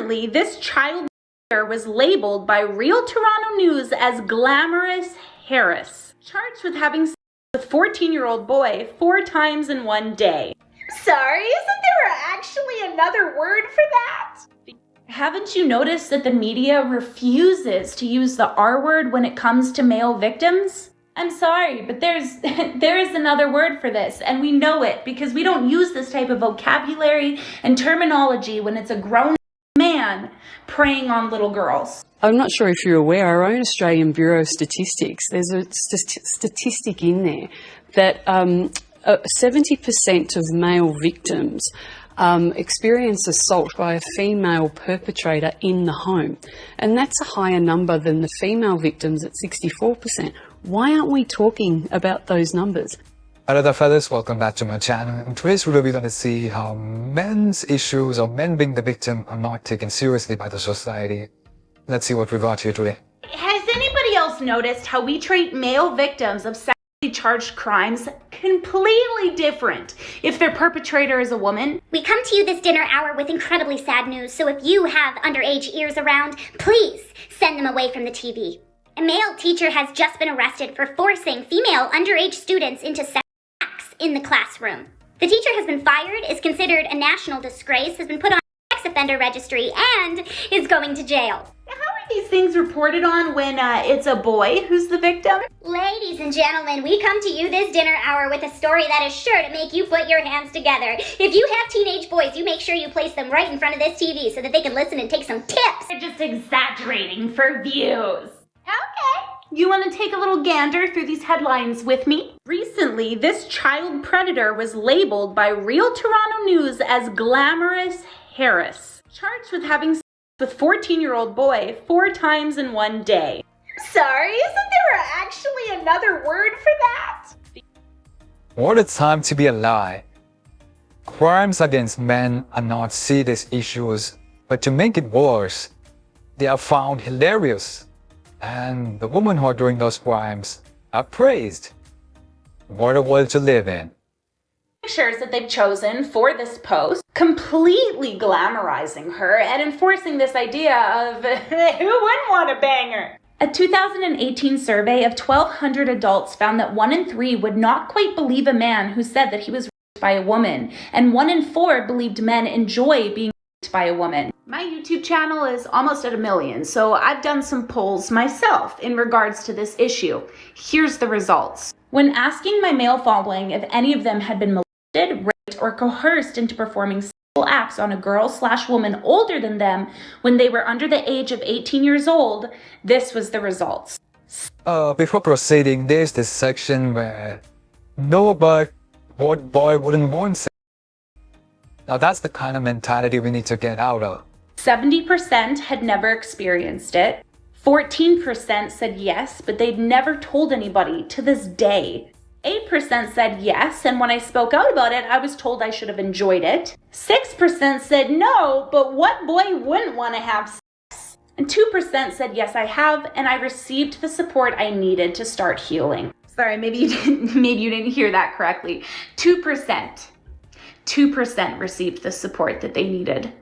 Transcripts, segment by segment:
Recently, this child was labeled by Real Toronto News as Glamorous Harris, charged with having sex with a 14-year-old boy 4 times in one day. Sorry, isn't there actually another word for that? Haven't you noticed that the media refuses to use the R word when it comes to male victims? I'm sorry, but there is another word for this, and we know it because we don't use this type of vocabulary and terminology when it's a grown man preying on little girls. I'm not sure if you're aware, our own Australian Bureau of Statistics, there's a statistic in there that 70% of male victims experience assault by a female perpetrator in the home. And that's a higher number than the female victims at 64%. Why aren't we talking about those numbers? Hello there fellas, welcome back to my channel. In today's video we're going to see how men's issues or men being the victim are not taken seriously by the society. Let's see what we got here today. Has anybody else noticed how we treat male victims of sexually charged crimes completely different if their perpetrator is a woman? We come to you this dinner hour with incredibly sad news, so if you have underage ears around, please send them away from the TV. A male teacher has just been arrested for forcing female underage students into sex acts in the classroom. The teacher has been fired, is considered a national disgrace, has been put on a sex offender registry, and is going to jail. How are these things reported on when it's a boy who's the victim? Ladies and gentlemen, we come to you this dinner hour with a story that is sure to make you put your hands together. If you have teenage boys, you make sure you place them right in front of this TV so that they can listen and take some tips. They're just exaggerating for views. Okay. You want to take a little gander through these headlines with me? Recently, this child predator was labeled by Real Toronto News as Glamorous Harris, charged with having sex with a 14-year-old boy 4 times in one day. Sorry, isn't there actually another word for that? What a time to be alive. Crimes against men are not seen as issues, but to make it worse, they are found hilarious. And the women who are doing those crimes are praised. What a world to live in. Pictures that they've chosen for this post, completely glamorizing her and enforcing this idea of who wouldn't want to bang her? A 2018 survey of 1,200 adults found that 1 in 3 would not quite believe a man who said that he was raped by a woman, and 1 in 4 believed men enjoy being raped by a woman. My YouTube channel is almost at 1 million, so I've done some polls myself in regards to this issue. Here's the results. When asking my male following if any of them had been molested, raped, or coerced into performing sexual acts on a girl/woman older than them when they were under the age of 18 years old, this was the results. Before proceeding, there's this section where no, but what boy wouldn't want sex? Now that's the kind of mentality we need to get out of. 70% had never experienced it. 14% said yes, but they'd never told anybody to this day. 8% said yes, and when I spoke out about it, I was told I should have enjoyed it. 6% said no, but what boy wouldn't want to have sex? And 2% said yes, I have, and I received the support I needed to start healing. Sorry, maybe you didn't hear that correctly. 2% received the support that they needed.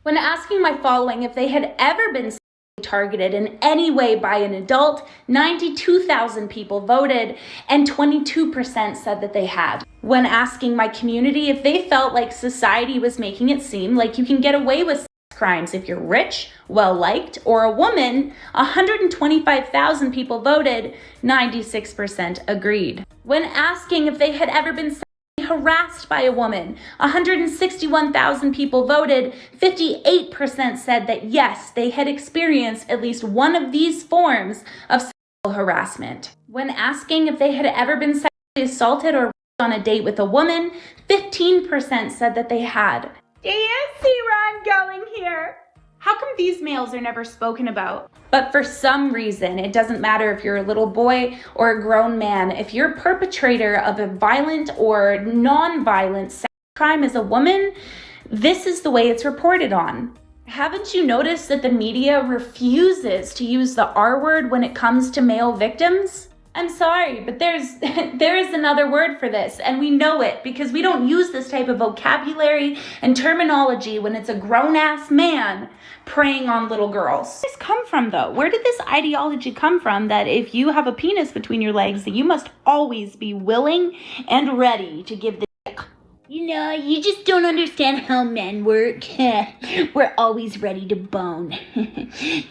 When asking my following if they had ever been targeted in any way by an adult, 92,000 people voted, and 22% said that they had. When asking my community if they felt like society was making it seem like you can get away with sex crimes if you're rich, well-liked, or a woman, 125,000 people voted, 96% agreed. When asking if they had ever been harassed by a woman, 161,000 people voted, 58% said that yes, they had experienced at least one of these forms of sexual harassment. When asking if they had ever been sexually assaulted or on a date with a woman, 15% said that they had. Do you see where I'm going here? How come these males are never spoken about? But for some reason, it doesn't matter if you're a little boy or a grown man, if you're a perpetrator of a violent or non-violent sex crime as a woman, this is the way it's reported on. Haven't you noticed that the media refuses to use the R word when it comes to male victims? I'm sorry, but there is another word for this, and we know it because we don't use this type of vocabulary and terminology when it's a grown-ass man preying on little girls. Where did this come from, though? Where did this ideology come from that if you have a penis between your legs, that you must always be willing and ready to give the dick? You know, you just don't understand how men work. We're always ready to bone.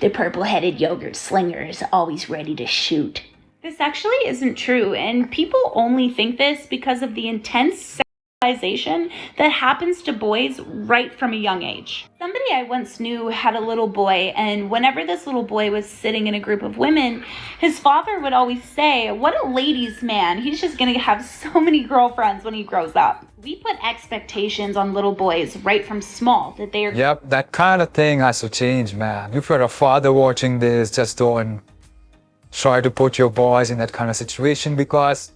The purple-headed yogurt slinger is always ready to shoot. This actually isn't true, and people only think this because of the intense sexualization that happens to boys right from a young age. Somebody I once knew had a little boy, and whenever this little boy was sitting in a group of women, his father would always say, "What a ladies' man, he's just gonna have so many girlfriends when he grows up." We put expectations on little boys right from small that they are— Yep, that kind of thing has to change, man. If you're a father watching this, just don't try to put your boys in that kind of situation, because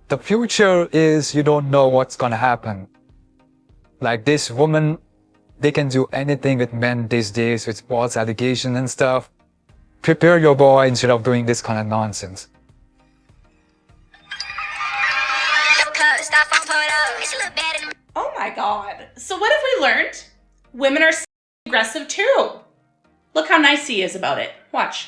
the future is, you don't know what's gonna happen. Like this woman, they can do anything with men these days with false allegations and stuff. Prepare your boy instead of doing this kind of nonsense. Oh my god. So what have we learned? Women are aggressive too. Look how nice he is about it. Watch.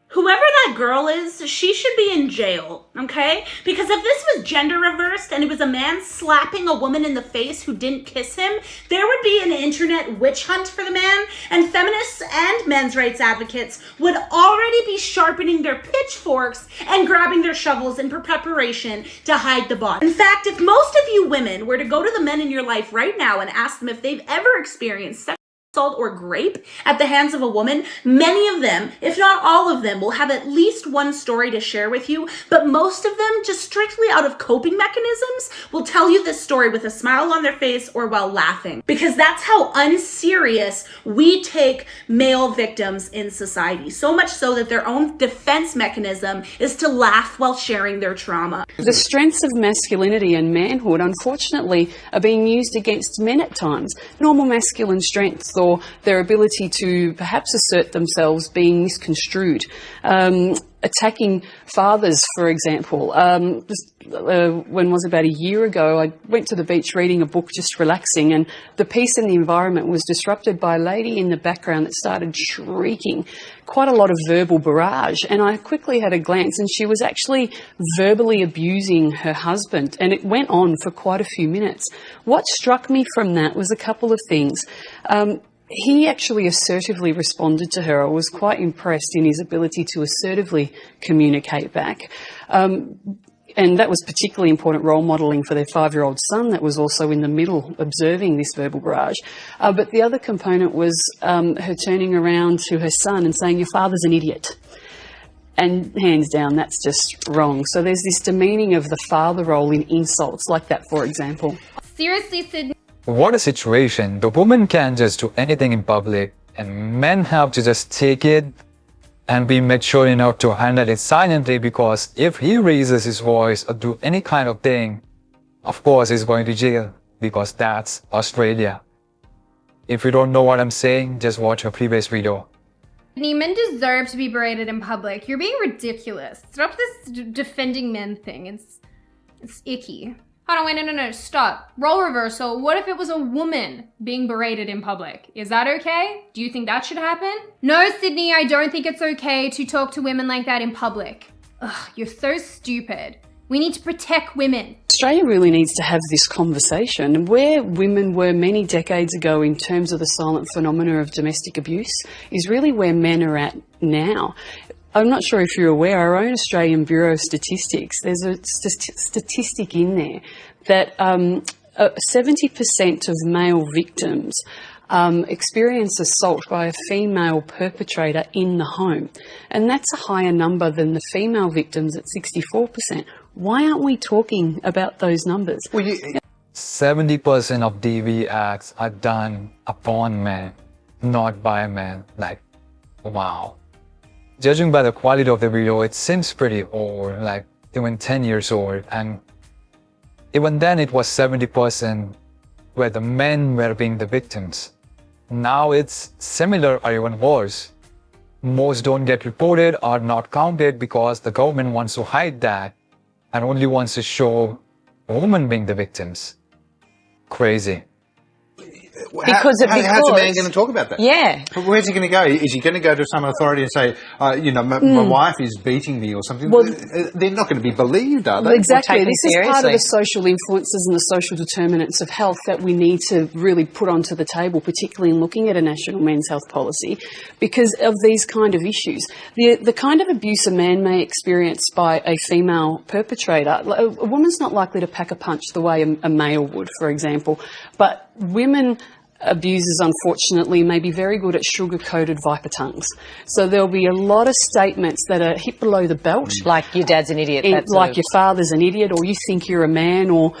Whoever that girl is, she should be in jail, okay? Because if this was gender reversed and it was a man slapping a woman in the face who didn't kiss him, there would be an internet witch hunt for the man, and feminists and men's rights advocates would already be sharpening their pitchforks and grabbing their shovels in preparation to hide the body. In fact, if most of you women were to go to the men in your life right now and ask them if they've ever experienced sexual assault or grape at the hands of a woman, many of them, if not all of them, will have at least one story to share with you, but most of them, just strictly out of coping mechanisms, will tell you this story with a smile on their face or while laughing. Because that's how unserious we take male victims in society. So much so that their own defense mechanism is to laugh while sharing their trauma. The strengths of masculinity and manhood, unfortunately, are being used against men at times. Normal masculine strengths or their ability to perhaps assert themselves being misconstrued. Attacking fathers, for example. When was about a year ago, I went to the beach reading a book, just relaxing, and the peace in the environment was disrupted by a lady in the background that started shrieking quite a lot of verbal barrage. And I quickly had a glance, and she was actually verbally abusing her husband, and it went on for quite a few minutes. What struck me from that was a couple of things. He actually assertively responded to her. I was quite impressed in his ability to assertively communicate back. And that was particularly important role modelling for their 5-year-old son that was also in the middle observing this verbal barrage. But the other component was her turning around to her son and saying, "Your father's an idiot." And hands down, that's just wrong. So there's this demeaning of the father role in insults like that, for example. Seriously, Sydney. What a situation. The woman can just do anything in public, and men have to just take it and be mature enough to handle it silently, because if he raises his voice or do any kind of thing, of course he's going to jail, because that's Australia. If you don't know what I'm saying, just watch a previous video. Men deserve to be berated in public. You're being ridiculous. Stop this defending men thing. It's icky. Hold on, wait, no, stop. Role reversal. What if it was a woman being berated in public? Is that okay? Do you think that should happen? No, Sydney, I don't think it's okay to talk to women like that in public. Ugh, you're so stupid. We need to protect women. Australia really needs to have this conversation. Where women were many decades ago in terms of the silent phenomena of domestic abuse is really where men are at now. I'm not sure if you're aware, our own Australian Bureau of Statistics, there's a statistic in there that 70% of male victims experience assault by a female perpetrator in the home. And that's a higher number than the female victims at 64%. Why aren't we talking about those numbers? 70% of DV acts are done upon men, not by men. Like, wow. Judging by the quality of the video, it seems pretty old, like even 10 years old. And even then it was 70% where the men were being the victims. Now it's similar or even worse. most don't get reported or not counted because the government wants to hide that and only wants to show women being the victims. Crazy. How's a man going to talk about that? Yeah. But where's he going to go? Is he going to go to some authority and say, my wife is beating me or something? Well, they're not going to be believed, are they? Exactly. Taken This is part of seriously. the social influences and the social determinants of health that we need to really put onto the table, particularly in looking at a national men's health policy, because of these kind of issues. The kind of abuse a man may experience by a female perpetrator, a woman's not likely to pack a punch the way a male would, for example, but women abusers, unfortunately, may be very good at sugar-coated viper tongues. So there'll be a lot of statements that are hit below the belt. Like your dad's an idiot. Like your father's an idiot, or you think you're a man, or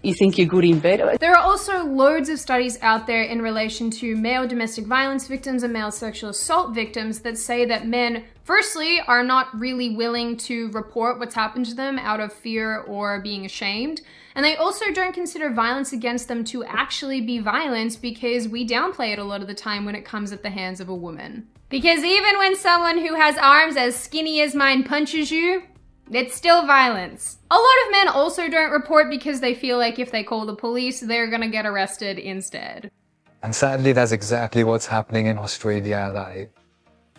you think you're good in bed. There are also loads of studies out there in relation to male domestic violence victims and male sexual assault victims that say that men, firstly, are not really willing to report what's happened to them out of fear or being ashamed. And they also don't consider violence against them to actually be violence because we downplay it a lot of the time when it comes at the hands of a woman. Because even when someone who has arms as skinny as mine punches you, it's still violence. A lot of men also don't report because they feel like if they call the police, they're gonna get arrested instead. And sadly, that's exactly what's happening in Australia. Like,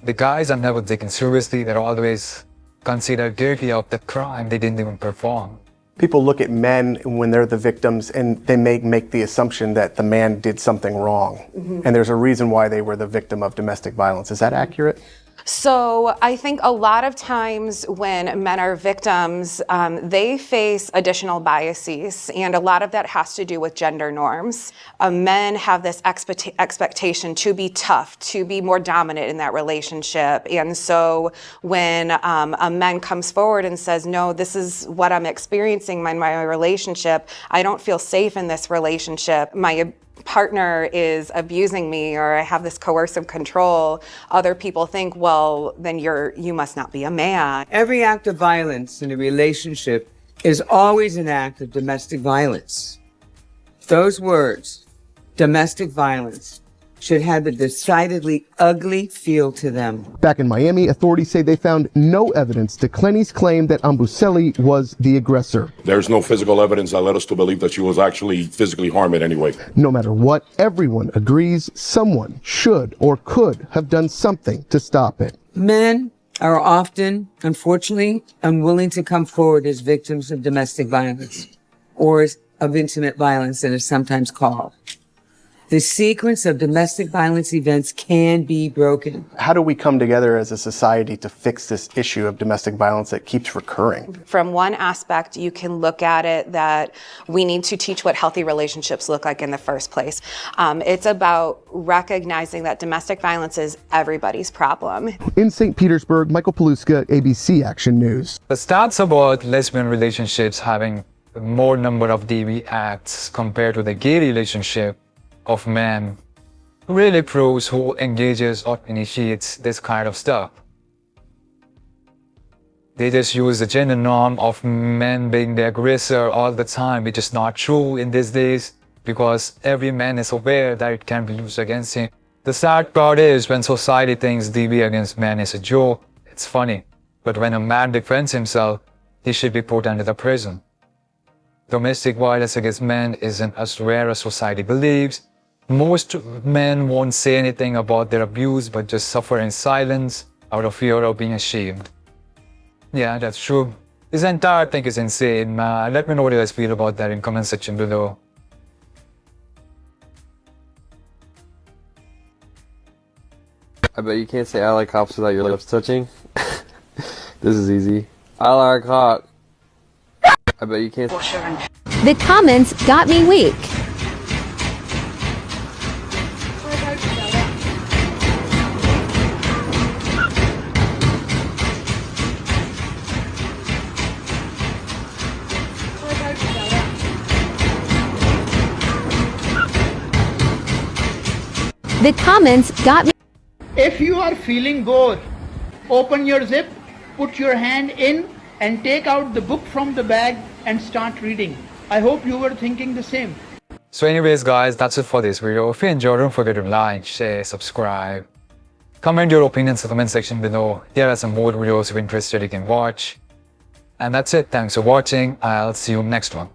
the guys are never taken seriously. They're always considered guilty of the crime they didn't even perform. People look at men when they're the victims and they make the assumption that the man did something wrong. Mm-hmm. And there's a reason why they were the victim of domestic violence. Is that accurate? So I think a lot of times when men are victims, they face additional biases, and a lot of that has to do with gender norms. Men have this expectation to be tough, to be more dominant in that relationship. And so when a man comes forward and says, no, this is what I'm experiencing in my relationship, I don't feel safe in this relationship, my partner is abusing me, or I have this coercive control, other people think, well, then you must not be a man. Every act of violence in a relationship is always an act of domestic violence. Those words, domestic violence, should have a decidedly ugly feel to them. Back in Miami, authorities say they found no evidence to Clenny's claim that Ambuseli was the aggressor. There's no physical evidence that led us to believe that she was actually physically harmed in any way. No matter what, everyone agrees someone should or could have done something to stop it. Men are often, unfortunately, unwilling to come forward as victims of domestic violence, or of intimate violence, that is sometimes called. The sequence of domestic violence events can be broken. How do we come together as a society to fix this issue of domestic violence that keeps recurring? From one aspect, you can look at it that we need to teach what healthy relationships look like in the first place. It's about recognizing that domestic violence is everybody's problem. In St. Petersburg, Michael Paluska, ABC Action News. The stats about lesbian relationships having more number of DV acts compared to the gay relationship of men really proves who engages or initiates this kind of stuff. They just use the gender norm of men being the aggressor all the time, which is not true in these days because every man is aware that it can be used against him. The sad part is when society thinks DV against men is a joke, it's funny. But when a man defends himself, he should be put under the prison. Domestic violence against men isn't as rare as society believes. Most men won't say anything about their abuse but just suffer in silence out of fear of being ashamed. Yeah, that's true. This entire thing is insane. Let me know what you guys feel about that in comment section below. I bet you can't say I like cops without your lips touching. This is easy. I like cock. I bet you can't. The comments got me weak. The comments got me. If you are feeling bored, open your zip, put your hand in and take out the book from the bag and start reading. I hope you were thinking the same. So anyways guys, that's it for this video. If you enjoyed, don't forget to like, share, subscribe. Comment your opinions in the comment section below. There are some more videos if you're interested you can watch. And that's it. Thanks for watching. I'll see you next one.